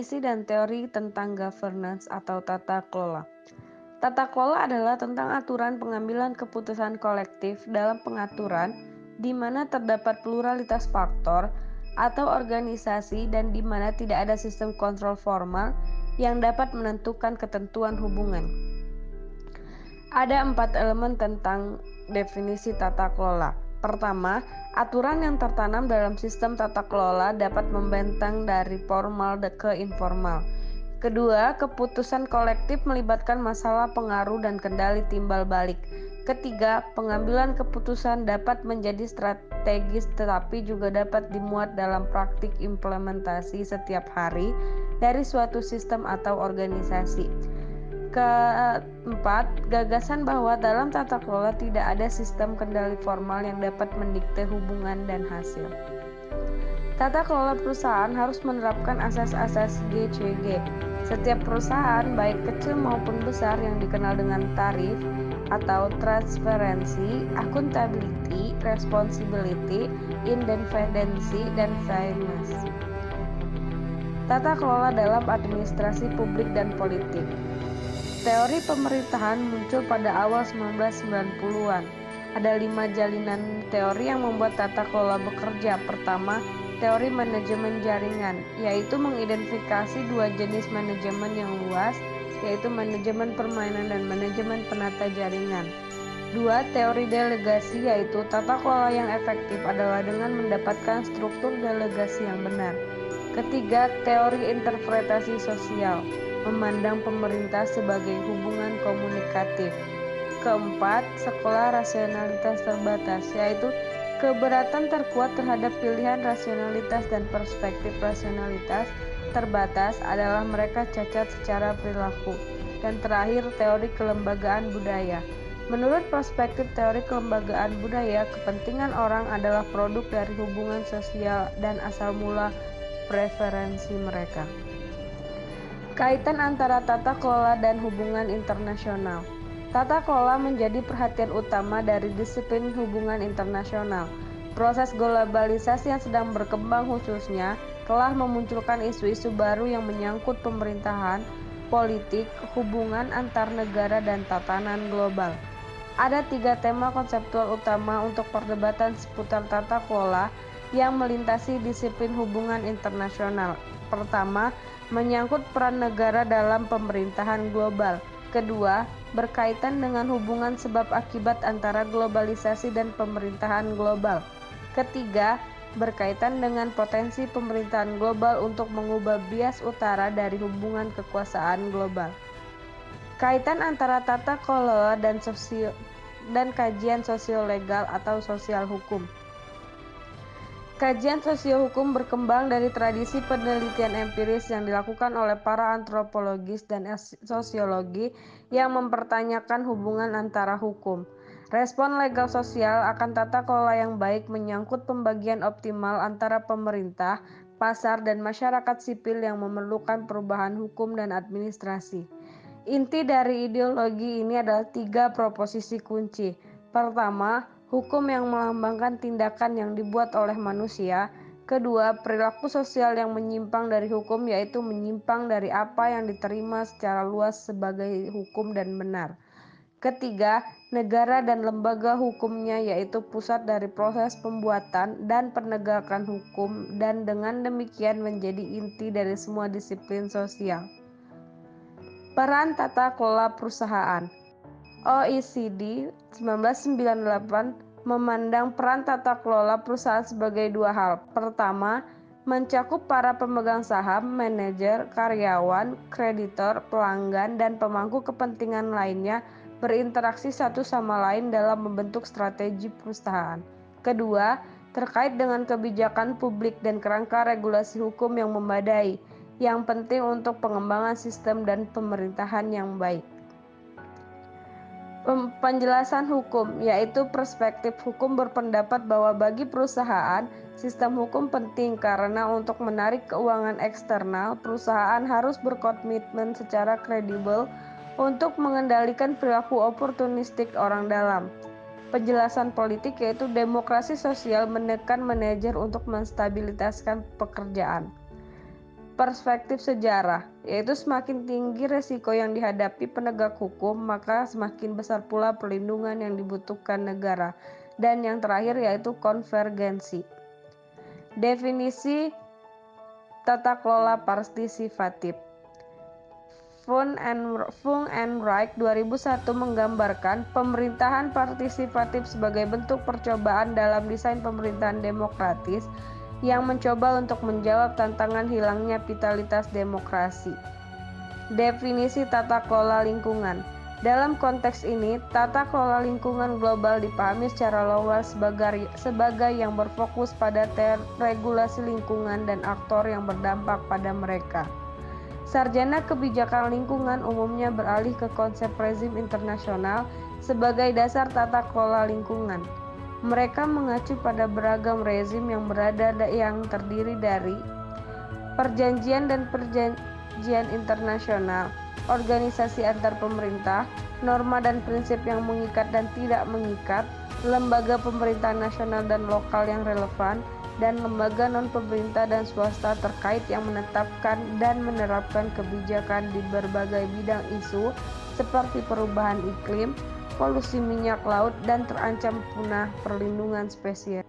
Definisi dan teori tentang governance atau tata kelola. Tata kelola adalah tentang aturan pengambilan keputusan kolektif dalam pengaturan di mana terdapat pluralitas faktor atau organisasi dan di mana tidak ada sistem kontrol formal yang dapat menentukan ketentuan hubungan. Ada 4 elemen tentang definisi tata kelola. Pertama, aturan yang tertanam dalam sistem tata kelola dapat membentang dari formal ke informal. Kedua, keputusan kolektif melibatkan masalah pengaruh dan kendali timbal balik. Ketiga, pengambilan keputusan dapat menjadi strategis tetapi juga dapat dimuat dalam praktik implementasi setiap hari dari suatu sistem atau organisasi. Keempat, gagasan bahwa dalam tata kelola tidak ada sistem kendali formal yang dapat mendikte hubungan dan hasil. Tata kelola perusahaan harus menerapkan asas-asas GCG. Setiap perusahaan, baik kecil maupun besar yang dikenal dengan tarif atau transparency, accountability, responsibility, independency, dan fairness. Tata kelola dalam administrasi publik dan politik. Teori pemerintahan muncul pada awal 1990-an. Ada 5 jalinan teori yang membuat tata kelola bekerja. Pertama, teori manajemen jaringan, yaitu mengidentifikasi 2 jenis manajemen yang luas, yaitu manajemen permainan dan manajemen penata jaringan. 2. Teori delegasi, yaitu tata kelola yang efektif adalah dengan mendapatkan struktur delegasi yang benar. Ketiga, teori interpretasi sosial, memandang pemerintah sebagai hubungan komunikatif. Keempat, sekolah rasionalitas terbatas, yaitu keberatan terkuat terhadap pilihan rasionalitas dan perspektif rasionalitas terbatas adalah mereka cacat secara perilaku. Dan terakhir, teori kelembagaan budaya. Menurut perspektif teori kelembagaan budaya, kepentingan orang adalah produk dari hubungan sosial dan asal mula preferensi mereka. Kaitan antara tata kelola dan hubungan internasional. Tata kelola menjadi perhatian utama dari disiplin hubungan internasional. Proses globalisasi yang sedang berkembang khususnya telah memunculkan isu-isu baru yang menyangkut pemerintahan, politik, hubungan antar negara, dan tatanan global. Ada 3 tema konseptual utama untuk perdebatan seputar tata kelola yang melintasi disiplin hubungan internasional. Pertama, menyangkut peran negara dalam pemerintahan global. Kedua, berkaitan dengan hubungan sebab akibat antara globalisasi dan pemerintahan global. Ketiga, berkaitan dengan potensi pemerintahan global untuk mengubah bias utara dari hubungan kekuasaan global. Kaitan antara tata kelola dan kajian sosiolegal atau sosial hukum. Kajian sosiohukum berkembang dari tradisi penelitian empiris yang dilakukan oleh para antropologis dan sosiologi yang mempertanyakan hubungan antara hukum. Respon legal sosial akan tata kelola yang baik menyangkut pembagian optimal antara pemerintah, pasar, dan masyarakat sipil yang memerlukan perubahan hukum dan administrasi. Inti dari ideologi ini adalah 3 proposisi kunci. Pertama, hukum yang melambangkan tindakan yang dibuat oleh manusia. Kedua, perilaku sosial yang menyimpang dari hukum, yaitu menyimpang dari apa yang diterima secara luas sebagai hukum dan benar. Ketiga, negara dan lembaga hukumnya, yaitu pusat dari proses pembuatan dan penegakan hukum, dan dengan demikian menjadi inti dari semua disiplin sosial. Peran tata kelola perusahaan. OECD 1998 memandang peran tata kelola perusahaan sebagai 2 hal. Pertama, mencakup para pemegang saham, manajer, karyawan, kreditor, pelanggan, dan pemangku kepentingan lainnya berinteraksi satu sama lain dalam membentuk strategi perusahaan. Kedua, terkait dengan kebijakan publik dan kerangka regulasi hukum yang memadai, yang penting untuk pengembangan sistem dan pemerintahan yang baik. Penjelasan hukum, yaitu perspektif hukum berpendapat bahwa bagi perusahaan, sistem hukum penting karena untuk menarik keuangan eksternal, perusahaan harus berkomitmen secara kredibel untuk mengendalikan perilaku oportunistik orang dalam. Penjelasan politik, yaitu demokrasi sosial menekan manajer untuk menstabilitaskan pekerjaan. perspektif sejarah, yaitu semakin tinggi resiko yang dihadapi penegak hukum, maka semakin besar pula perlindungan yang dibutuhkan negara. Dan yang terakhir yaitu konvergensi. Definisi tata kelola partisipatif. Fung and Reich 2001 menggambarkan pemerintahan partisipatif sebagai bentuk percobaan dalam desain pemerintahan demokratis yang mencoba untuk menjawab tantangan hilangnya vitalitas demokrasi. Definisi tata kelola lingkungan. Dalam konteks ini, tata kelola lingkungan global dipahami secara luas sebagai yang berfokus pada regulasi lingkungan dan aktor yang berdampak pada mereka. Sarjana kebijakan lingkungan umumnya beralih ke konsep rezim internasional sebagai dasar tata kelola lingkungan. Mereka mengacu pada beragam rezim yang terdiri dari perjanjian dan perjanjian internasional, organisasi antar pemerintah, norma dan prinsip yang mengikat dan tidak mengikat, lembaga pemerintahan nasional dan lokal yang relevan, dan lembaga non-pemerintah dan swasta terkait yang menetapkan dan menerapkan kebijakan di berbagai bidang isu seperti perubahan iklim, polusi minyak laut, dan terancam punah perlindungan spesies.